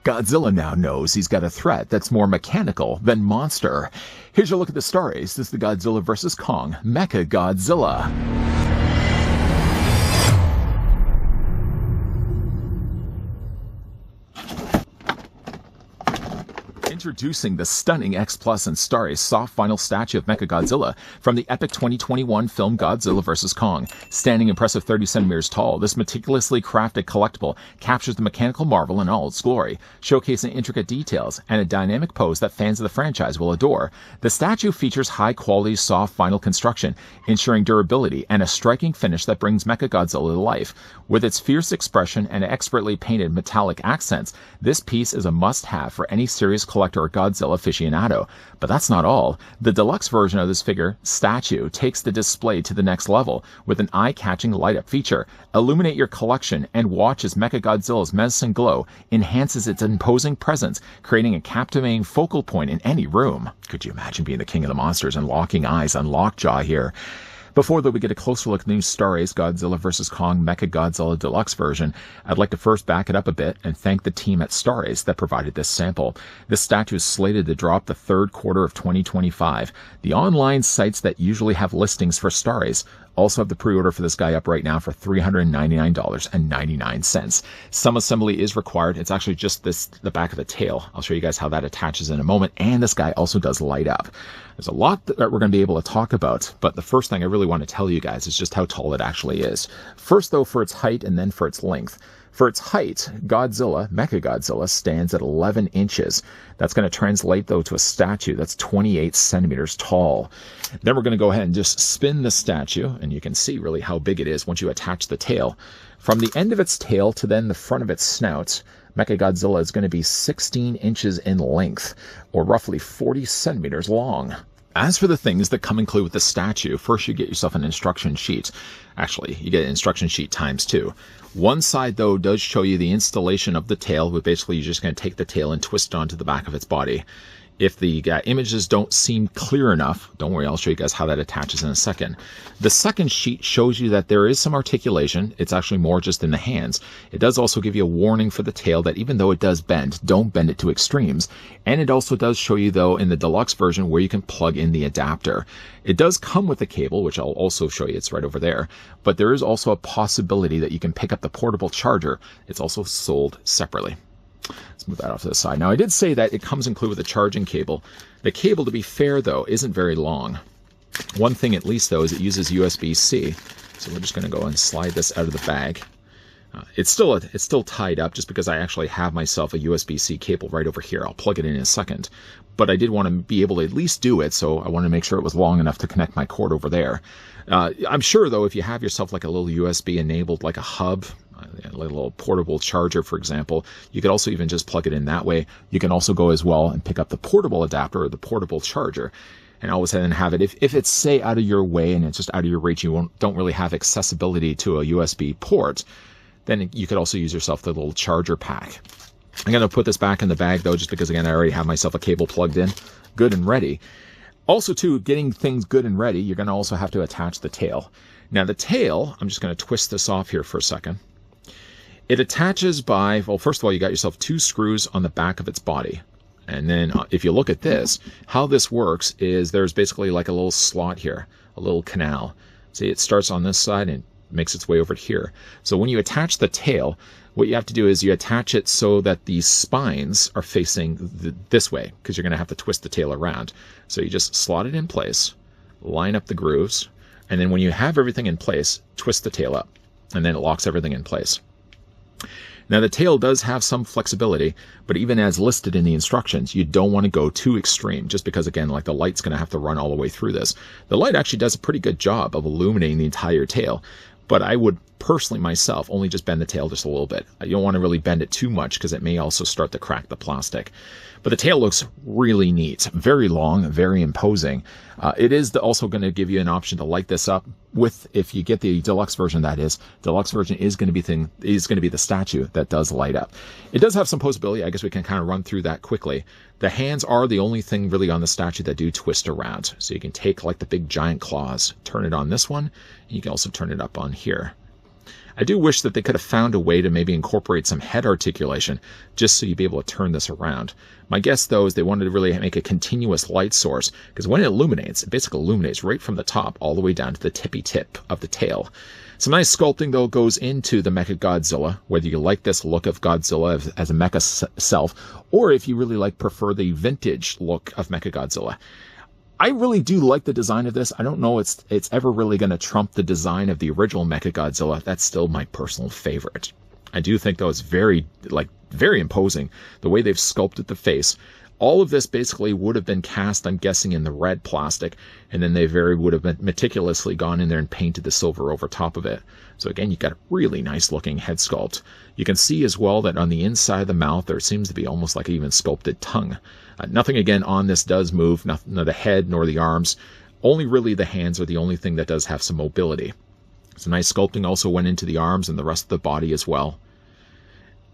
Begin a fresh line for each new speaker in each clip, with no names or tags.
Godzilla now knows he's got a threat that's more mechanical than monster. Here's your look at the stories. This is the Godzilla vs. Kong Mechagodzilla. Introducing the stunning X Plus and Starry's soft vinyl statue of Mechagodzilla from the epic 2021 film Godzilla vs. Kong. Standing impressive 30 centimeters tall, this meticulously crafted collectible captures the mechanical marvel in all its glory, showcasing intricate details and a dynamic pose that fans of the franchise will adore. The statue features high-quality soft vinyl construction, ensuring durability and a striking finish that brings Mechagodzilla to life. With its fierce expression and expertly painted metallic accents, this piece is a must-have for any serious collector or Godzilla aficionado. But that's not all. The deluxe version of this figure statue takes the display to the next level with an eye-catching light-up feature. Illuminate your collection and watch as Mechagodzilla's menacing glow enhances its imposing presence, creating a captivating focal point in any room. Could you imagine being the king of the monsters and locking eyes on Lockjaw here? Before though we get a closer look at the new Starry's Godzilla vs. Kong Mechagodzilla Deluxe version, I'd like to first back it up a bit and thank the team at Starry's that provided this sample. This statue is slated to drop the third quarter of 2025. The online sites that usually have listings for Starry's also have the pre-order for this guy up right now for $399.99. Some assembly is required. It's actually just the back of the tail. I'll show you guys how that attaches in a moment. And this guy also does light up. There's a lot that we're going to be able to talk about, but the first thing I really want to tell you guys is just how tall it actually is. First though, for its height and then for its length. For its height, Mechagodzilla stands at 11 inches. That's going to translate, though, to a statue that's 28 centimeters tall. Then we're going to go ahead and just spin the statue, and you can see really how big it is once you attach the tail. From the end of its tail to then the front of its snout, Mechagodzilla is going to be 16 inches in length, or roughly 40 centimeters long. As for the things that come included with the statue, first you get yourself an instruction sheet. Actually, you get an instruction sheet times 2. One side, though, does show you the installation of the tail, but basically you're just going to take the tail and twist it onto the back of its body. If the images don't seem clear enough, don't worry, I'll show you guys how that attaches in a second. The second sheet shows you that there is some articulation. It's actually more just in the hands. It does also give you a warning for the tail that even though it does bend, don't bend it to extremes. And it also does show you, though, in the deluxe version where you can plug in the adapter. It does come with a cable, which I'll also show you. It's right over there. But there is also a possibility that you can pick up the portable charger. It's also sold separately. Let's move that off to the side. Now, I did say that it comes included with a charging cable. The cable, to be fair, though, isn't very long. One thing, at least, though, is it uses USB-C. So we're just going to go and slide this out of the bag. It's still tied up just because I actually have myself a USB-C cable right over here. I'll plug it in a second. But I did want to be able to at least do it, so I wanted to make sure it was long enough to connect my cord over there. I'm sure, though, if you have yourself like a little USB-enabled, like a hub, a little portable charger, for example, you could also even just plug it in that way. You can also go as well and pick up the portable adapter or the portable charger and always have it. If it's, say, out of your way and it's just out of your reach, you don't really have accessibility to a USB port, then you could also use yourself the little charger pack. I'm going to put this back in the bag, though, just because, again, I already have myself a cable plugged in, good and ready. Also, too, getting things good and ready, you're going to also have to attach the tail. Now, the tail, I'm just going to twist this off here for a second. It attaches by, well, first of all, you got yourself 2 screws on the back of its body. And then if you look at this, how this works is there's basically like a little slot here, a little canal. See, it starts on this side and makes its way over here. So when you attach the tail, what you have to do is you attach it so that the spines are facing this way, because you're going to have to twist the tail around. So you just slot it in place, line up the grooves, and then when you have everything in place, twist the tail up, and then it locks everything in place. Now, the tail does have some flexibility, but even as listed in the instructions, you don't want to go too extreme, just because, again, like the light's going to have to run all the way through this. The light actually does a pretty good job of illuminating the entire tail, but I would personally myself only just bend the tail just a little bit. You don't want to really bend it too much because it may also start to crack the plastic. But the tail looks really neat, very long, very imposing. It is also going to give you an option to light this up with, if you get the deluxe version, that is, deluxe version is going to be the statue that does light up. It does have some posability. I guess we can kind of run through that quickly. The hands are the only thing really on the statue that do twist around. So you can take like the big giant claws, turn it on this one, and you can also turn it up on here. I do wish that they could have found a way to maybe incorporate some head articulation just so you'd be able to turn this around. My guess, though, is they wanted to really make a continuous light source, because when it illuminates, it basically illuminates right from the top all the way down to the tippy tip of the tail. Some nice sculpting, though, goes into the Mechagodzilla, whether you like this look of Godzilla as a mecha self, or if you really prefer the vintage look of Mechagodzilla. I really do like the design of this. I don't know it's ever really going to trump the design of the original Mechagodzilla. That's still my personal favorite. I do think, though, it's very imposing, the way they've sculpted the face. All of this basically would have been cast, I'm guessing, in the red plastic, and then they would have meticulously gone in there and painted the silver over top of it. So again, you've got a really nice looking head sculpt. You can see as well that on the inside of the mouth, there seems to be almost like an even sculpted tongue. Nothing again on this does move, neither the head nor the arms. Only really the hands are the only thing that does have some mobility. Some nice sculpting also went into the arms and the rest of the body as well.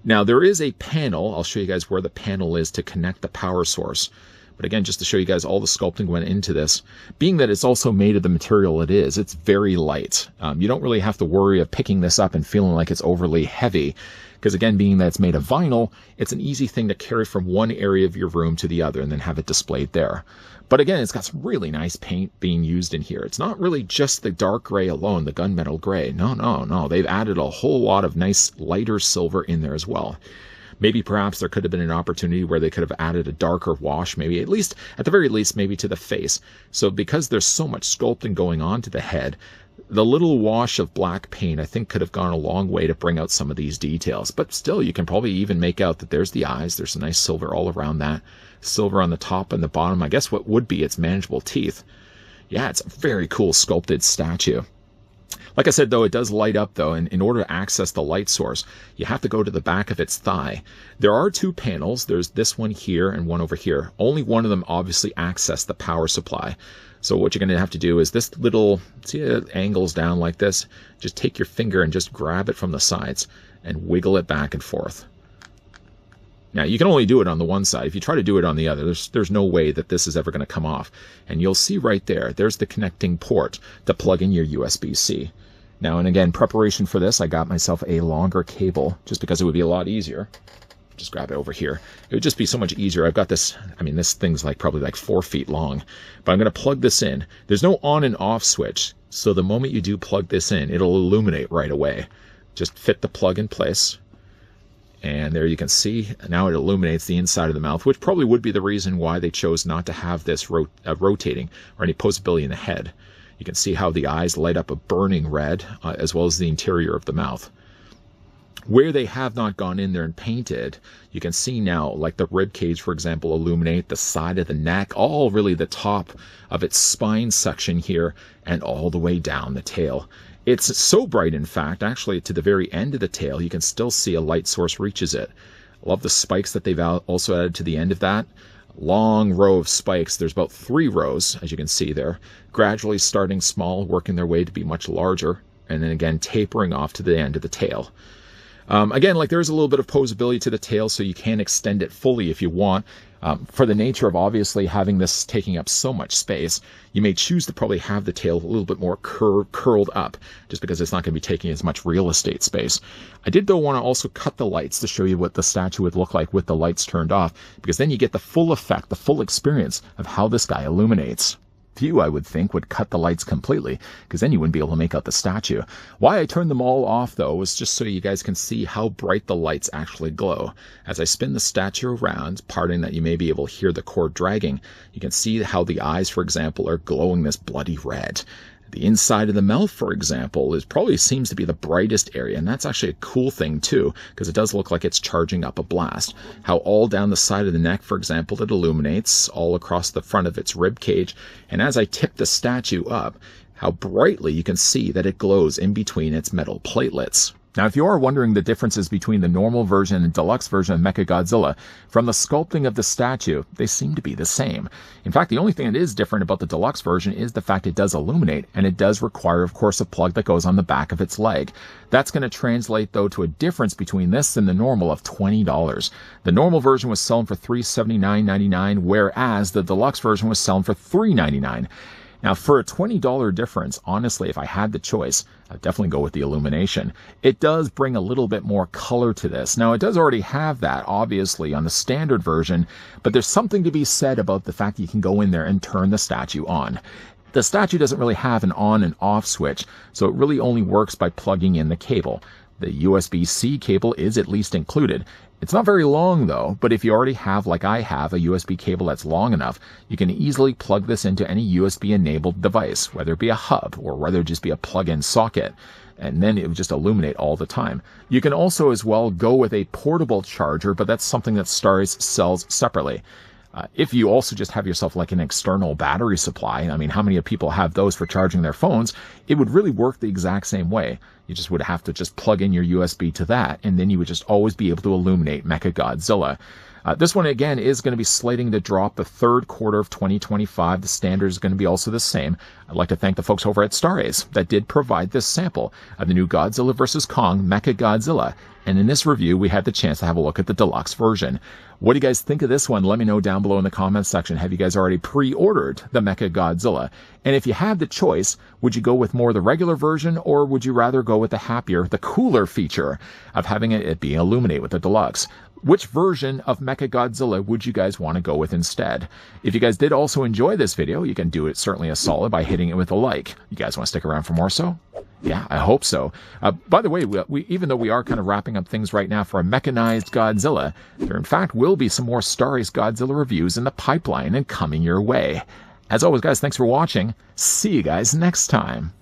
Now, there is a panel. I'll show you guys where the panel is to connect the power source. But again, just to show you guys, all the sculpting went into this. Being that it's also made of the material it is, it's very light. You don't really have to worry of picking this up and feeling like it's overly heavy. Because again, being that it's made of vinyl, it's an easy thing to carry from one area of your room to the other and then have it displayed there. But again, it's got some really nice paint being used in here. It's not really just the dark gray alone, the gunmetal gray. No. They've added a whole lot of nice lighter silver in there as well. Maybe perhaps there could have been an opportunity where they could have added a darker wash, maybe at the very least, maybe to the face. So because there's so much sculpting going on to the head, the little wash of black paint, I think, could have gone a long way to bring out some of these details. But still, you can probably even make out that there's the eyes. There's a nice silver all around that. Silver on the top and the bottom. I guess what would be its manageable teeth. Yeah, it's a very cool sculpted statue. Like I said, though, it does light up, though, and in order to access the light source, you have to go to the back of its thigh. There are two panels. There's this one here and one over here. Only one of them obviously access the power supply. So what you're going to have to do is this little, see it angles down like this? Just take your finger and just grab it from the sides and wiggle it back and forth. Now, you can only do it on the one side. If you try to do it on the other, there's no way that this is ever going to come off. And you'll see right there's the connecting port to plug in your USB-C. Now, and again, preparation for this, I got myself a longer cable just because it would be a lot easier. Just grab it over here. It would just be so much easier. I've got this, this thing's probably 4 feet long, but I'm going to plug this in. There's no on and off switch, so the moment you do plug this in, it'll illuminate right away. Just fit the plug in place. And there you can see, now it illuminates the inside of the mouth, which probably would be the reason why they chose not to have this rotating or any posability in the head. You can see how the eyes light up a burning red, as well as the interior of the mouth. Where they have not gone in there and painted, you can see now, like the rib cage, for example, illuminate the side of the neck, all really the top of its spine section here, and all the way down the tail. It's so bright, in fact, actually to the very end of the tail, you can still see a light source reaches it. I love the spikes that they've also added to the end of that. Long row of spikes. There's about 3 rows, as you can see there, gradually starting small, working their way to be much larger, and then again tapering off to the end of the tail. Again, there's a little bit of posability to the tail, so you can extend it fully if you want. For the nature of obviously having this taking up so much space, you may choose to probably have the tail a little bit more curled up, just because it's not going to be taking as much real estate space. I did, though, want to also cut the lights to show you what the statue would look like with the lights turned off, because then you get the full effect, the full experience of how this guy illuminates. Few, I would think, would cut the lights completely, because then you wouldn't be able to make out the statue. Why I turned them all off, though, was just so you guys can see how bright the lights actually glow. As I spin the statue around, parting that you may be able to hear the cord dragging, you can see how the eyes, for example, are glowing this bloody red. The inside of the mouth, for example, probably seems to be the brightest area, and that's actually a cool thing too, because it does look like it's charging up a blast. How all down the side of the neck, for example, it illuminates all across the front of its rib cage, and as I tip the statue up, how brightly you can see that it glows in between its metal platelets. Now, if you are wondering the differences between the normal version and deluxe version of Mechagodzilla, from the sculpting of the statue, they seem to be the same. In fact, the only thing that is different about the deluxe version is the fact it does illuminate, and it does require, of course, a plug that goes on the back of its leg. That's going to translate, though, to a difference between this and the normal of $20. The normal version was selling for $379.99, whereas the deluxe version was selling for $399. Now, for a $20 difference, honestly, if I had the choice, I'd definitely go with the illumination. It does bring a little bit more color to this. Now, it does already have that, obviously, on the standard version, but there's something to be said about the fact that you can go in there and turn the statue on. The statue doesn't really have an on and off switch, so it really only works by plugging in the cable. The USB-C cable is at least included. It's not very long though, but if you already have, like I have, a USB cable that's long enough, you can easily plug this into any USB-enabled device, whether it be a hub or whether it just be a plug-in socket, and then it would just illuminate all the time. You can also as well go with a portable charger, but that's something that Starry's sells separately. If you also just have yourself like an external battery supply, I mean, how many people have those for charging their phones? It would really work the exact same way. You just would have to just plug in your USB to that, and then you would just always be able to illuminate Mechagodzilla. This one, again, is going to be slating to drop the third quarter of 2025. The standard is going to be also the same. I'd like to thank the folks over at Starry's that did provide this sample of the new Godzilla vs. Kong Mechagodzilla. And in this review, we had the chance to have a look at the deluxe version. What do you guys think of this one? Let me know down below in the comments section. Have you guys already pre-ordered the Mechagodzilla? And if you had the choice, would you go with more of the regular version, or would you rather go with the happier, the cooler feature of having it be illuminate with the deluxe? Which version of Mechagodzilla would you guys want to go with instead? If you guys did also enjoy this video, you can do it certainly a solid by hitting it with a like. You guys want to stick around for more so? Yeah, I hope so. By the way, we even though we are kind of wrapping up things right now for a mechanized Godzilla, there in fact will be some more Starry's Godzilla reviews in the pipeline and coming your way. As always, guys, thanks for watching. See you guys next time.